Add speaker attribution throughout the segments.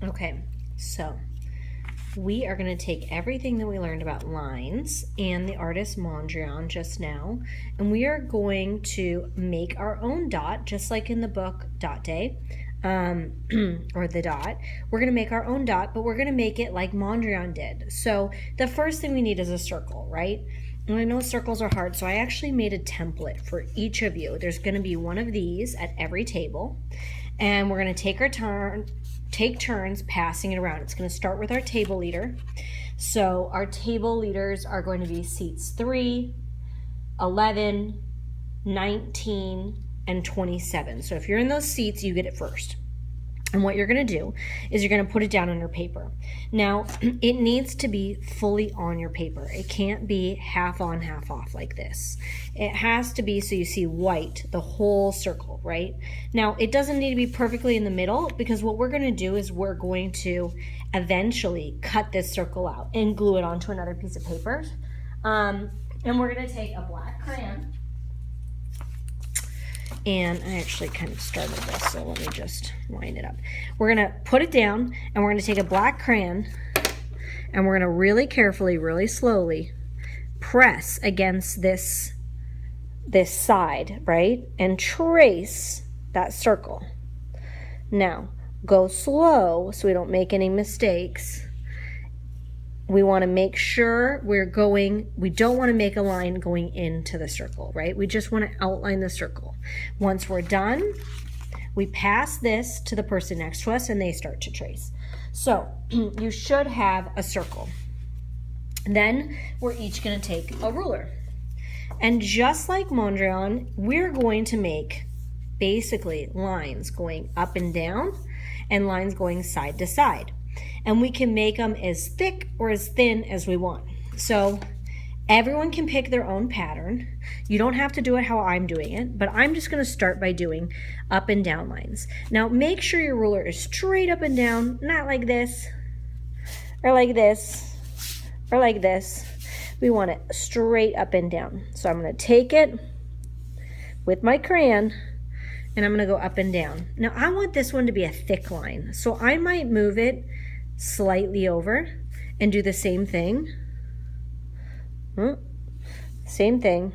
Speaker 1: Okay, so we are going to take everything that we learned about lines and the artist Mondrian just now, and we are going to make our own dot, just like in the book Dot Day, or the dot. We're going to make our own dot, but we're going to make it like Mondrian did. So the first thing we need is a circle, right? And I know circles are hard, so I actually made a template for each of you. There's going to be one of these at every table, and we're going to take turns passing it around. It's going to start with our table leader. So our table leaders are going to be seats 3, 11, 19, and 27. So if you're in those seats, you get it first. And what you're going to do is you're going to put it down on your paper. Now, it needs to be fully on your paper. It can't be half on, half off like this. It has to be so you see white, the whole circle, right? Now, it doesn't need to be perfectly in the middle, because what we're going to do is we're going to eventually cut this circle out and glue it onto another piece of paper. And we're going to take a black crayon. And I actually kind of started this, so let me just line it up. We're going to put it down, and we're going to take a black crayon, and we're going to really carefully, really slowly press against this side, right? And trace that circle. Now, go slow so we don't make any mistakes. We want to make sure we don't want to make a line going into the circle, right? We just want to outline the circle. Once we're done, we pass this to the person next to us and they start to trace. So you should have a circle. Then we're each going to take a ruler. And just like Mondrian, we're going to make basically lines going up and down and lines going side to side. And we can make them as thick or as thin as we want. So everyone can pick their own pattern. You don't have to do it how I'm doing it, but I'm just going to start by doing up and down lines. Now make sure your ruler is straight up and down, not like this, or like this, or like this. We want it straight up and down. So I'm going to take it with my crayon, and I'm going to go up and down. Now I want this one to be a thick line, so I might move it slightly over and do the same thing. Same thing.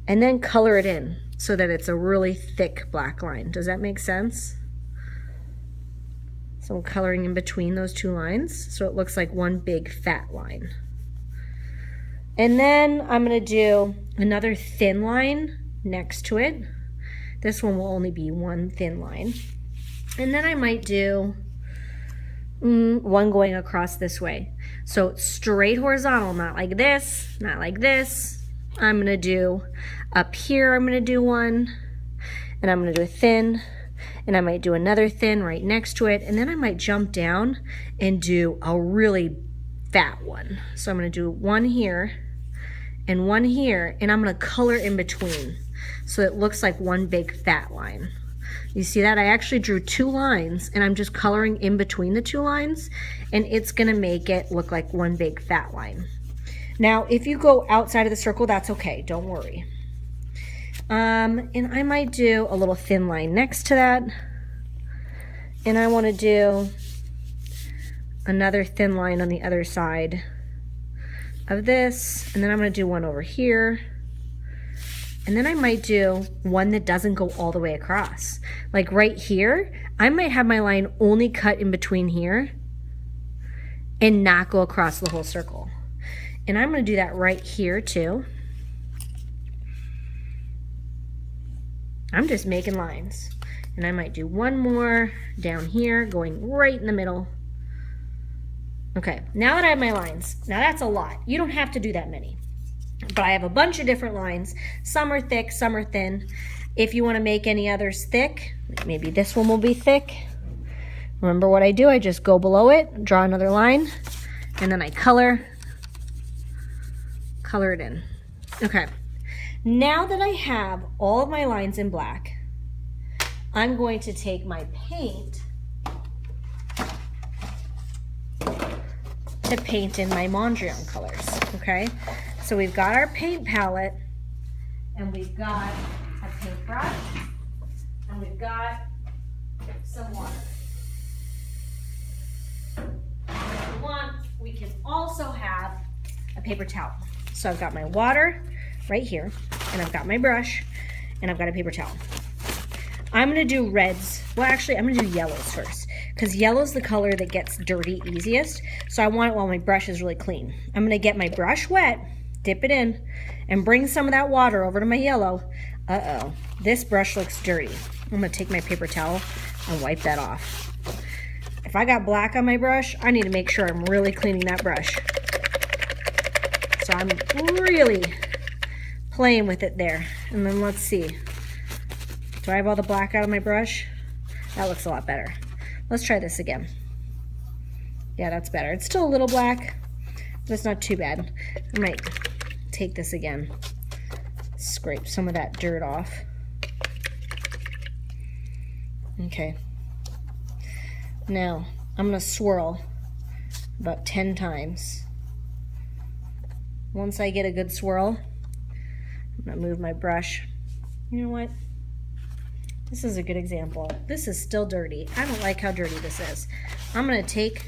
Speaker 1: And then color it in so that it's a really thick black line. Does that make sense? So I'm coloring in between those two lines so it looks like one big fat line. And then I'm going to do another thin line next to it. This one will only be one thin line. And then I might do one going across this way. So straight horizontal, not like this, not like this. I'm going to do up here, I'm going to do one, and I'm going to do a thin, and I might do another thin right next to it, and then I might jump down and do a really fat one. So I'm going to do one here and one here, and I'm going to color in between so it looks like one big fat line. You see that? I actually drew two lines, and I'm just coloring in between the two lines, and it's going to make it look like one big fat line. Now, if you go outside of the circle, that's okay. Don't worry. And I might do a little thin line next to that, and I want to do another thin line on the other side of this, and then I'm going to do one over here. And then I might do one that doesn't go all the way across. Like right here, I might have my line only cut in between here and not go across the whole circle. And I'm going to do that right here too. I'm just making lines. And I might do one more down here going right in the middle. Okay, now that I have my lines, now that's a lot. You don't have to do that many. But I have a bunch of different lines. Some are thick, some are thin. If you want to make any others thick, maybe this one will be thick. Remember what I do? I just go below it, draw another line, and then I color it in. Okay, now that I have all of my lines in black, I'm going to take my paint to paint in my Mondrian colors, okay? So we've got our paint palette, and we've got a paintbrush, and we've got some water. a paper towel. So I've got my water right here, and I've got my brush, and I've got a paper towel. I'm gonna do reds. Well, actually, I'm gonna do yellows first, because yellow's the color that gets dirty easiest. So I want it while my brush is really clean. I'm gonna get my brush wet, dip it in, and bring some of that water over to my yellow. Uh-oh, this brush looks dirty. I'm gonna take my paper towel and wipe that off. If I got black on my brush, I need to make sure I'm really cleaning that brush. So I'm really playing with it there. And then let's see. Do I have all the black out of my brush? That looks a lot better. Let's try this again. Yeah, that's better. It's still a little black, but it's not too bad. I might take this again. Scrape some of that dirt off. Okay. Now, I'm gonna swirl about 10 times. Once I get a good swirl, I'm gonna move my brush. You know what? This is a good example. This is still dirty. I don't like how dirty this is. I'm gonna take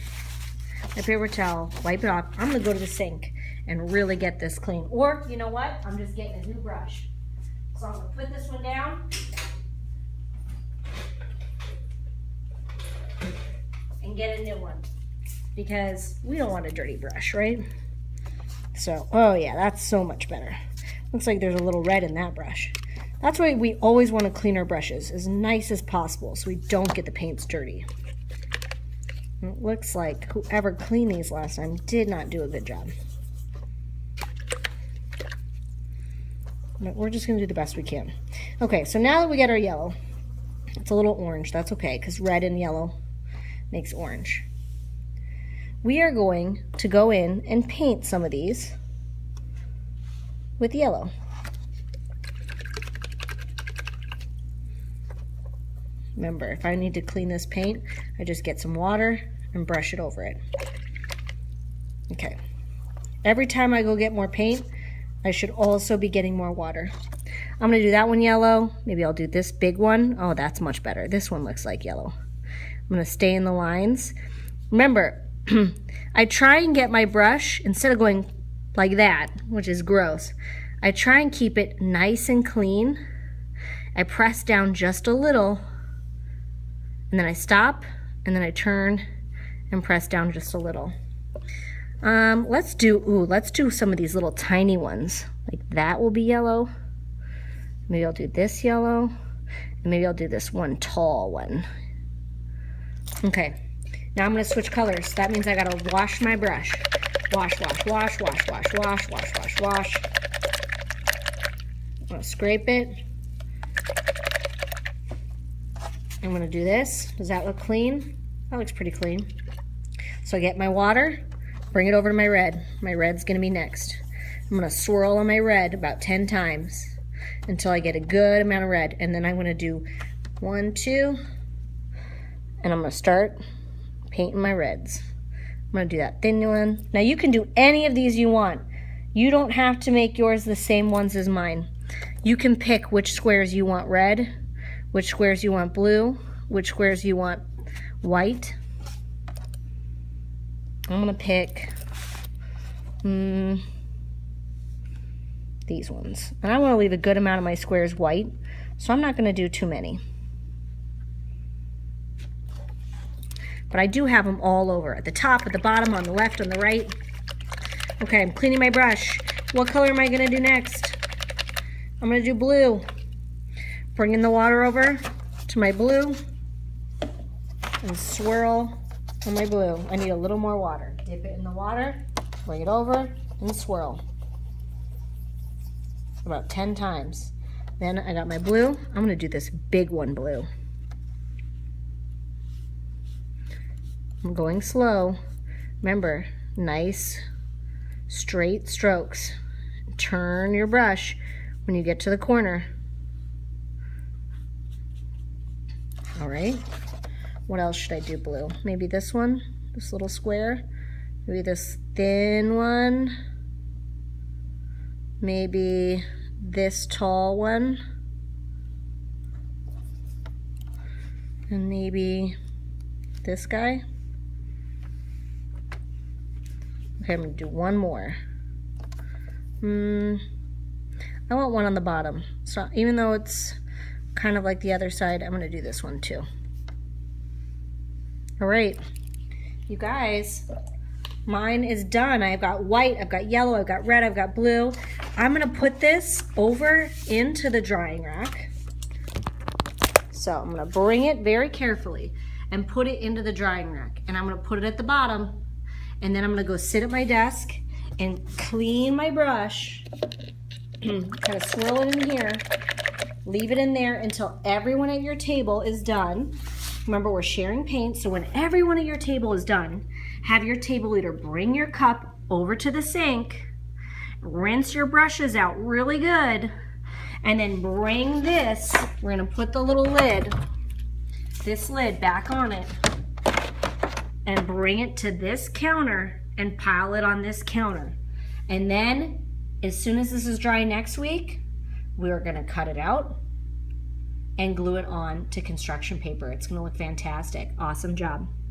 Speaker 1: my paper towel, wipe it off. I'm gonna go to the sink and really get this clean. Or, you know what? I'm just getting a new brush. So I'm gonna put this one down and get a new one, because we don't want a dirty brush, right? So, oh yeah, that's so much better. Looks like there's a little red in that brush. That's why we always want to clean our brushes as nice as possible so we don't get the paints dirty. And it looks like whoever cleaned these last time did not do a good job. But we're just going to do the best we can. Okay, so now that we get our yellow, it's a little orange. That's okay, because red and yellow makes orange. We are going to go in and paint some of these with yellow. Remember, if I need to clean this paint, I just get some water and brush it over it. Okay. Every time I go get more paint, I should also be getting more water. I'm going to do that one yellow. Maybe I'll do this big one. Oh, that's much better. This one looks like yellow. I'm going to stay in the lines. Remember, I try and get my brush, instead of going like that, which is gross, I try and keep it nice and clean. I press down just a little, and then I stop, and then I turn and press down just a little. Let's do some of these little tiny ones. Like that will be yellow. Maybe I'll do this yellow, and maybe I'll do this one tall one. Okay, now I'm gonna switch colors. That means I gotta wash my brush. Wash, wash, wash, wash, wash, wash, wash, wash, wash. I'm gonna scrape it. I'm gonna do this. Does that look clean? That looks pretty clean. So I get my water, bring it over to my red. My red's gonna be next. I'm gonna swirl on my red about 10 times until I get a good amount of red. And then I'm gonna do 1, 2, and I'm gonna start painting my reds. I'm gonna do that thin one. Now you can do any of these you want. You don't have to make yours the same ones as mine. You can pick which squares you want red, which squares you want blue, which squares you want white. I'm gonna pick these ones. And I wanna leave a good amount of my squares white, so I'm not gonna do too many. But I do have them all over, at the top, at the bottom, on the left, on the right. Okay, I'm cleaning my brush. What color am I gonna do next? I'm gonna do blue. Bringing the water over to my blue and swirl on my blue. I need a little more water. Dip it in the water, bring it over, and swirl. About 10 times. Then I got my blue. I'm gonna do this big one blue. I'm going slow. Remember, nice straight strokes. Turn your brush when you get to the corner. All right. What else should I do blue? Maybe this one, this little square. Maybe this thin one. Maybe this tall one. And maybe this guy. Okay, I'm gonna do one more. I want one on the bottom. So even though it's kind of like the other side, I'm gonna do this one too. All right, you guys, mine is done. I've got white, I've got yellow, I've got red, I've got blue. I'm gonna put this over into the drying rack. So I'm gonna bring it very carefully and put it into the drying rack. And I'm gonna put it at the bottom. And then I'm gonna go sit at my desk and clean my brush. Kind of swirl it in here. Leave it in there until everyone at your table is done. Remember, we're sharing paint, so when everyone at your table is done, have your table leader bring your cup over to the sink, rinse your brushes out really good, and then bring this, we're gonna put the little lid, this lid back on it, and bring it to this counter and pile it on this counter. And then, as soon as this is dry next week, we're gonna cut it out and glue it on to construction paper. It's gonna look fantastic. Awesome job.